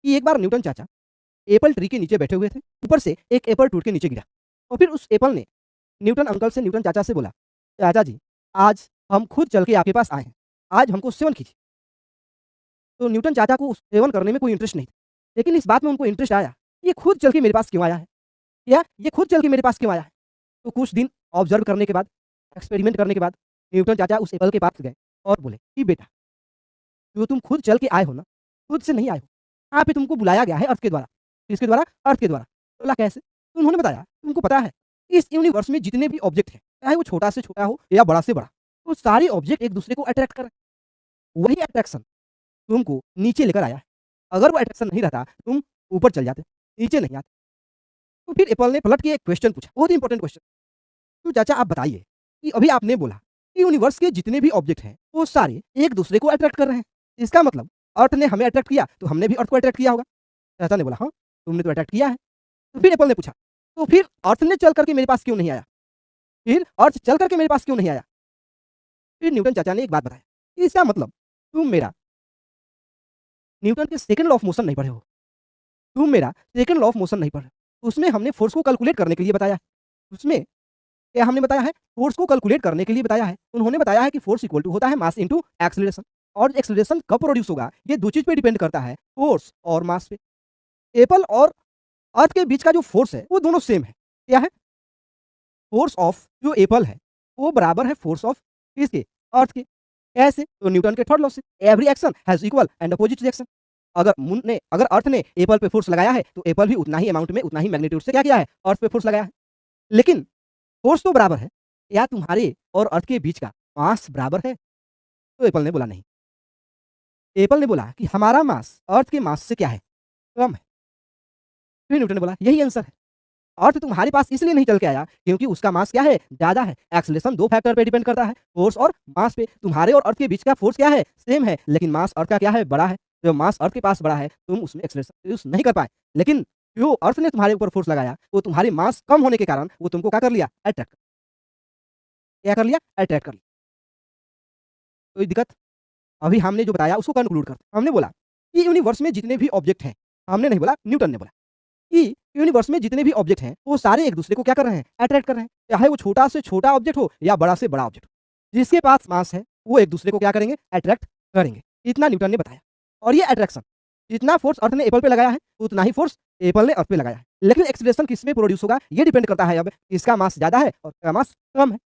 कि एक बार न्यूटन चाचा एप्पल ट्री के नीचे बैठे हुए थे। ऊपर से एक एप्पल टूट के नीचे गिरा और फिर उस एप्पल ने न्यूटन अंकल से न्यूटन चाचा से बोला, चाचा जी, आज हम खुद चल के आपके पास आए हैं। आज हमको सेवन कीजिए। तो न्यूटन चाचा को उस सेवन करने में कोई इंटरेस्ट नहीं था। लेकिन इस बात में उनको इंटरेस्ट आया, ये खुद चल के मेरे पास क्यों आया है? या ये खुद चल के मेरे पास क्यों आया है? तो कुछ दिन ऑब्ज़र्व करने के बाद, एक्सपेरिमेंट करने के बाद न्यूटन चाचा उस एप्पल के पास गए और बोले कि बेटा, जो तुम खुद चल के आए हो ना, खुद से नहीं आए हो। यहाँ पे तुमको बुलाया गया है अर्थ के द्वारा। किसके द्वारा? अर्थ के द्वारा। बोला कैसे? तो उन्होंने बताया, तुमको पता है इस यूनिवर्स में जितने भी ऑब्जेक्ट हैं, चाहे वो छोटा से छोटा हो या बड़ा से बड़ा, वो सारे ऑब्जेक्ट एक दूसरे को अट्रैक्ट कर रहे हैं। वही अट्रैक्शन तुमको नीचे लेकर आया है। अगर वो अट्रैक्शन नहीं रहता, तुम ऊपर चल जाते, नीचे नहीं आते। तो फिर एप्पल ने पलट के एक क्वेश्चन पूछा, बहुत ही इंपॉर्टेंट क्वेश्चन। तो चाचा आप बताइए कि अभी आपने बोला कि यूनिवर्स के जितने भी ऑब्जेक्ट हैं, वो सारे एक दूसरे को अट्रैक्ट कर रहे हैं। इसका मतलब अर्थ ने हमें अट्रैक्ट किया, तो हमने भी अर्थ को अट्रैक्ट किया होगा। चाचा ने बोला, हाँ, तुमने तो अट्रैक्ट किया है। तो फिर एप्पल ने पूछा, तो फिर अर्थ ने चल करके मेरे पास क्यों नहीं आया? फिर अर्थ चल करके मेरे पास क्यों नहीं आया? फिर न्यूटन चाचा ने एक बात बताया कि इसका मतलब तुम मेरा न्यूटन के सेकंड लॉ ऑफ मोशन नहीं पढ़े हो। तुम मेरा सेकंड लॉ ऑफ मोशन नहीं पढ़े। उसमें हमने फोर्स को कैलकुलेट करने के लिए बताया है। उसमें क्या हमने बताया है? फोर्स को कैलकुलेट करने के लिए बताया है। उन्होंने बताया है कि फोर्स इक्वल टू होता है मास इनटू एक्सेलरेशन, और एक्सेलरेशन कब प्रोड्यूस होगा, ये दो चीज पे डिपेंड करता है, फोर्स और मास पे। एप्पल और अर्थ के बीच का जो फोर्स है, वो दोनों सेम है। क्या है? फोर्स ऑफ जो एप्पल है, वो बराबर है फोर्स ऑफ किसके? अर्थ के। कैसे? तो न्यूटन के थर्ड लॉ से, every action has equal and opposite reaction. अगर अर्थ ने एप्पल पे फोर्स लगाया है, तो एप्पल भी उतना ही अमाउंट में, उतना ही मैग्नीट्यूड से क्या किया है? अर्थ पे फोर्स लगाया है। लेकिन फोर्स तो बराबर है, या तुम्हारे और अर्थ के बीच का मास बराबर है? तो एप्पल ने बोला नहीं। एप्पल ने बोला कि हमारा मास अर्थ के मास से क्या है? कम है। फिर न्यूटन ने बोला यही आंसर है। अर्थ तुम्हारे पास इसलिए नहीं चल के आया क्योंकि उसका मास क्या है? ज़्यादा है। एक्सेलरेशन दो फैक्टर पे डिपेंड करता है, फोर्स और मास पे। तुम्हारे और अर्थ के बीच का फोर्स क्या है? सेम है, लेकिन मास अर्थ का क्या है? बड़ा है। जो मास अर्थ के पास बड़ा है, तुम उसमें एक्सेलरेशन प्रोड्यूस नहीं कर पाए। लेकिन जो अर्थ ने तुम्हारे ऊपर फोर्स लगाया, वो तुम्हारे मास कम होने के कारण वो तुमको क्या कर लिया? अट्रैक्ट। क्या कर लिया? अट्रैक्ट कर लिया। कोई दिक्कत? अभी हमने जो बताया उसको कंक्लूड करते हैं। हमने बोला कि यूनिवर्स में जितने भी ऑब्जेक्ट हैं, हमने नहीं बोला, न्यूटन ने बोला कि यूनिवर्स में जितने भी ऑब्जेक्ट हैं, वो सारे एक दूसरे को क्या कर रहे हैं? अट्रैक्ट कर रहे हैं। चाहे वो छोटा से छोटा ऑब्जेक्ट हो या बड़ा से बड़ा ऑब्जेक्ट हो। जिसके पास मास है, वो एक दूसरे को क्या करेंगे? अट्रैक्ट करेंगे। इतना न्यूटन ने बताया। और ये अट्रैक्शन, जितना फोर्स अर्थ ने एप्पल पे लगाया है, उतना ही फोर्स एप्पल ने अर्थ पे लगाया है। लेकिन एक्सेलरेशन किस में प्रोड्यूस होगा, ये डिपेंड करता है अब किसका मास ज़्यादा है और किसका मास कम है।